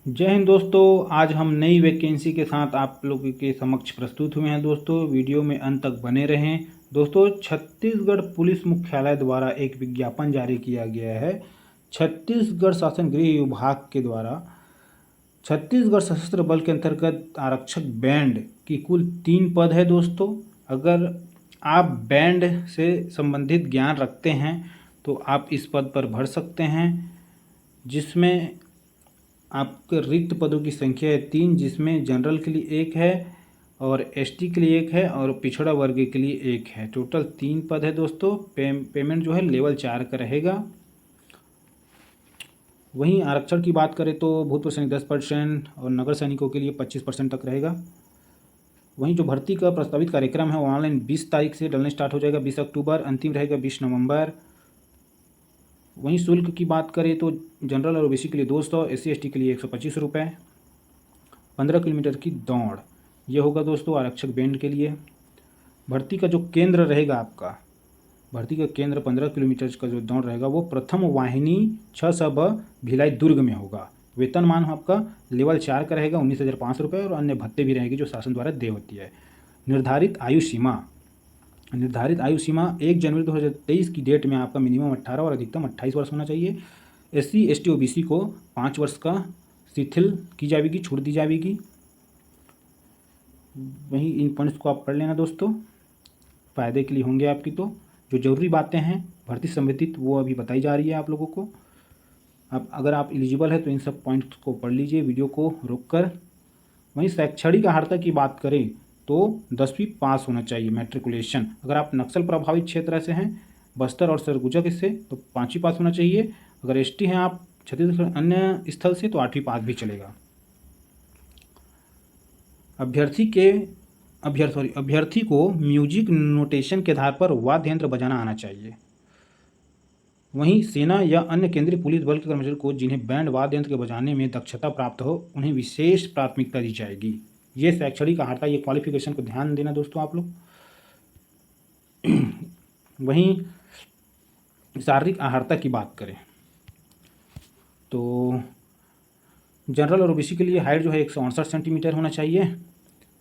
जय हिंद दोस्तों। आज हम नई वैकेंसी के साथ आप लोगों के समक्ष प्रस्तुत हुए हैं। दोस्तों वीडियो में अंत तक बने रहें। दोस्तों छत्तीसगढ़ पुलिस मुख्यालय द्वारा एक विज्ञापन जारी किया गया है। छत्तीसगढ़ शासन गृह विभाग के द्वारा छत्तीसगढ़ सशस्त्र बल के अंतर्गत आरक्षक बैंड की कुल 3 पद है। दोस्तों अगर आप बैंड से संबंधित ज्ञान रखते हैं तो आप इस पद पर भर सकते हैं, जिसमें आपके रिक्त पदों की संख्या है 3, जिसमें जनरल के लिए 1 है और एसटी के लिए 1 है और पिछड़ा वर्ग के लिए 1 है। टोटल 3 पद है दोस्तों। पेमेंट जो है लेवल 4 का रहेगा। वहीं आरक्षण की बात करें तो भूतपूर्व सैनिक 10% और नगर सैनिकों के लिए 25% तक रहेगा। वहीं जो भर्ती का प्रस्तावित कार्यक्रम है वो ऑनलाइन 20 तारीख से डलने स्टार्ट हो जाएगा, 20 अक्टूबर, अंतिम रहेगा 20 नवंबर। वहीं शुल्क की बात करें तो जनरल और ओबीसी के लिए 200, एससी एसटी के लिए 125 रुपये। 15 किलोमीटर की दौड़ ये होगा दोस्तों आरक्षक बैंड के लिए। भर्ती का जो केंद्र रहेगा आपका, भर्ती का केंद्र 15 किलोमीटर का जो दौड़ रहेगा वो प्रथम वाहिनी 6 सब भिलाई दुर्ग में होगा। वेतनमान आपका लेवल 4 का रहेगा, 19,500 रुपये, और अन्य भत्ते भी रहेंगे जो शासन द्वारा देय होती है। निर्धारित आयु सीमा 1 जनवरी 2023 की डेट में आपका मिनिमम 18 और अधिकतम 28 वर्ष होना चाहिए। एससी एसटी ओबीसी को 5 वर्ष का शिथिल की जाएगी, छूट दी जाएगी। वहीं इन पॉइंट्स को आप पढ़ लेना दोस्तों, फ़ायदे के लिए होंगे आपकी। तो जो ज़रूरी बातें हैं भर्ती संबंधित वो अभी बताई जा रही है आप लोगों को। अब अगर आप एलिजिबल है तो इन सब पॉइंट्स को पढ़ लीजिए वीडियो को रोक कर। वहीं शैक्षणिक अर्हता की बात करें तो 10वीं पास होना चाहिए, मैट्रिकुलेशन। अगर आप नक्सल प्रभावित क्षेत्र से हैं, बस्तर और सरगुजा के से, तो 5वीं पास होना चाहिए। अगर एसटी हैं आप छत्तीसगढ़ अन्य स्थल से तो 8वीं पास भी चलेगा। अभ्यर्थी को म्यूजिक नोटेशन के आधार पर वाद्य यंत्र बजाना आना चाहिए। वहीं सेना या अन्य केंद्रीय पुलिस बल के कर्मचारी को जिन्हें बैंड वाद्य यंत्र के बजाने में दक्षता प्राप्त हो, उन्हें विशेष प्राथमिकता दी जाएगी। ये शैक्षणिक अर्हता, ये क्वालिफिकेशन को ध्यान देना दोस्तों आप लोग। वहीं शारीरिक अर्हता की बात करें तो जनरल और ओबीसी के लिए हाइट जो है 168 सेंटीमीटर होना चाहिए,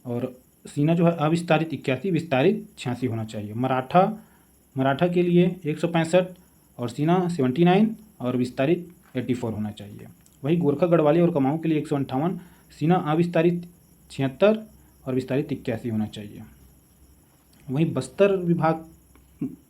और सीना जो है अविस्तारित 81, विस्तारित 86 होना चाहिए। मराठा के लिए 165 और सीना 79 और विस्तारित 84 होना चाहिए। वहीं गोरखा गढ़वाली और कुमाऊं के लिए 158, सीना अविस्तारित 76 और विस्तारित 81 होना चाहिए। वहीं बस्तर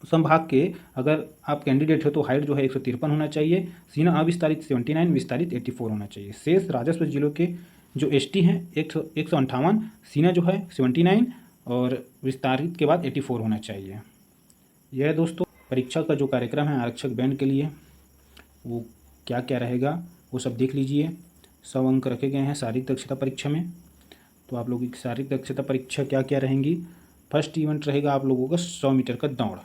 संभाग के अगर आप कैंडिडेट हो तो हाइट जो है 153 होना चाहिए, सीना अविस्तारित 79, विस्तारित 84 होना चाहिए। शेष राजस्व जिलों के जो एसटी हैं 158, सीना जो है 79 और विस्तारित के बाद 84 होना चाहिए। यह दोस्तों परीक्षा का जो कार्यक्रम है आरक्षक बैंड के लिए वो क्या क्या रहेगा वो सब देख लीजिए। 100 अंक रखे गए हैं शारीरिक दक्षता परीक्षा में। तो आप लोगों की शारीरिक दक्षता परीक्षा क्या क्या रहेंगी। फर्स्ट इवेंट रहेगा आप लोगों का 100 मीटर का दौड़,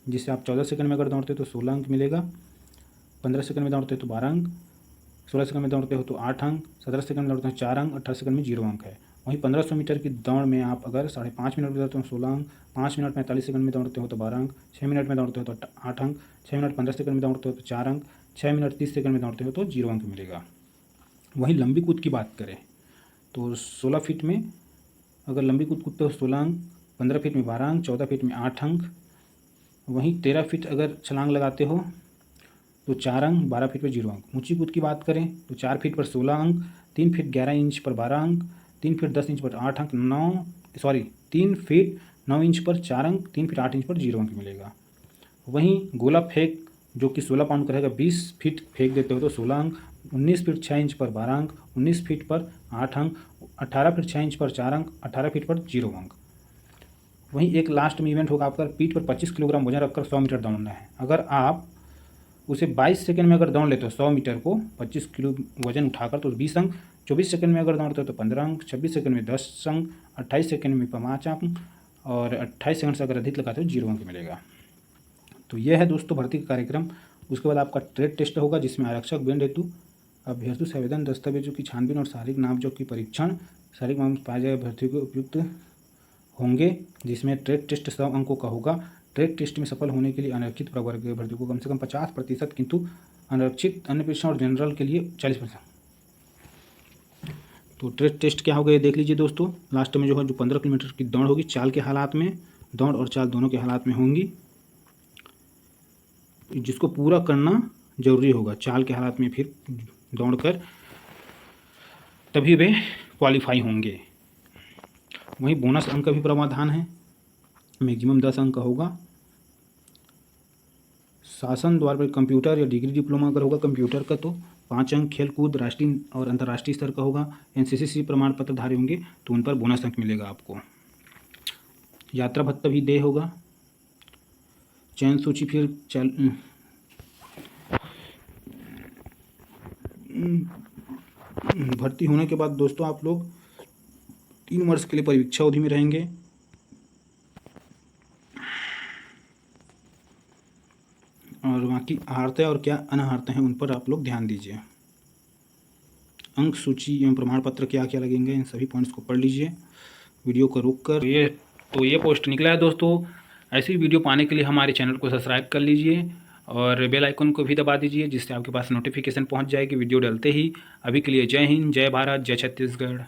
जिससे आप 14 सेकंड में अगर दौड़ते हो तो 16 अंक मिलेगा, 15 सेकंड में दौड़ते हो तो 12 अंक, 16 सेकंड में दौड़ते हो तो 8 अंक, 17 सेकंड में दौड़ते हो 4 अंक, 18 सेकंड में 0 अंक है। वहीं 1500 मीटर की दौड़ में आप अगर 5.5 मिनट में दौड़ते हो 16 अंक, 5 मिनट 45 सेकंड में दौड़ते हो तो 12 अंक, 6 मिनट में दौड़ते हो तो 8 अंक, 6 मिनट 15 सेकंड में दौड़ते हो तो 4 अंक, 6 मिनट 30 सेकंड में दौड़ते हो तो 0 अंक मिलेगा। वहीं लंबी कूद की बात करें तो 16 फीट में अगर लंबी कूद कूदते हो 16 अंक, 15 फीट में 12 अंक, 14 फीट में 8 अंक। वहीं 13 फीट अगर छलांग लगाते हो तो 4 अंक, 12 फीट पर 0 अंक। ऊंची कूद की बात करें तो 4 फीट पर 16 अंक, 3 फीट 11 इंच पर 12 अंक, 3 फीट 10 इंच पर 8 अंक, 3 फीट 9 इंच पर 4 अंक, 3 फीट 8 इंच पर 0 अंक मिलेगा। वहीं गोला फेंक जो कि 16 पाउंड का रहेगा, 20 फीट फेंक देते हो तो 16 अंक, 19 फीट 6 इंच पर 12 अंक, 19 फीट पर 8 अंक, 18 फीट 6 इंच पर 4 अंक, 18 फीट पर 0 अंक। वहीं एक लास्ट में इवेंट होगा आपका पीठ पर 25 किलोग्राम वजन रखकर 100 मीटर दौड़ना है। अगर आप उसे 22 सेकंड में अगर दौड़ लेते हो 100 मीटर को 25 किलो वजन उठाकर तो 20 अंक, 24 सेकंड में अगर दौड़ते हो तो 15 अंक, 26 सेकंड में 10 अंक, 28 सेकंड में 5 अंक, और 28 सेकंड से अगर अधिक लगाते हो 0 अंक मिलेगा। तो यह है दोस्तों भर्ती का कार्यक्रम। उसके बाद आपका ट्रेड टेस्ट होगा, जिसमें आरक्षक बैंड हेतु अभ्यर्थी से आवेदन दस्तावेजों की छानबीन और शारीरिक नापजोख की परीक्षण, शारीरिक मामले पाए जाए अभ्यर्थियों को उपयुक्त होंगे, जिसमें ट्रेड टेस्ट 100 अंकों का होगा। ट्रेड टेस्ट में सफल होने के लिए अनारक्षित प्रवर्ग के अभ्यर्थियों को कम से कम 50%, किंतु अनारक्षित अन्य पेशा और जनरल के लिए 40%। तो टेस्ट क्या होगा ये देख लीजिए दोस्तों। लास्ट में जो है जो 15 किलोमीटर की दौड़ होगी चाल के हालात में, दौड़ और चाल दोनों के हालात में होंगी, जिसको पूरा करना ज़रूरी होगा। चाल के हालात में फिर दौड़कर तभी वे क्वालिफाई होंगे। वहीं बोनस अंक का भी प्रावधान है, मैक्सिमम 10 अंक का होगा। शासन द्वारा पर कंप्यूटर या डिग्री डिप्लोमा अगर होगा कंप्यूटर का तो 5 अंक, खेल कूद राष्ट्रीय और अंतर्राष्ट्रीय स्तर का होगा, एनसीसी प्रमाण पत्र धारी होंगे तो उन पर बोनस अंक मिलेगा आपको। यात्रा भत्ता भी दे होगा। चयन सूची फिर भर्ती होने के बाद दोस्तों आप लोग 3 वर्ष के लिए परीक्षा अवधि में रहेंगे। और बाकी आहारता और क्या अनाहारता हैं उन पर आप लोग ध्यान दीजिए। अंक सूची एवं प्रमाण पत्र क्या क्या लगेंगे इन सभी पॉइंट्स को पढ़ लीजिए वीडियो को रोक कर। ये पोस्ट निकला है दोस्तों। ऐसी वीडियो पाने के लिए हमारे चैनल को सब्सक्राइब कर लीजिए और बेल आइकन को भी दबा दीजिए, जिससे आपके पास नोटिफिकेशन पहुंच जाएगी वीडियो डालते ही। अभी के लिए जय हिंद, जय भारत, जय छत्तीसगढ़।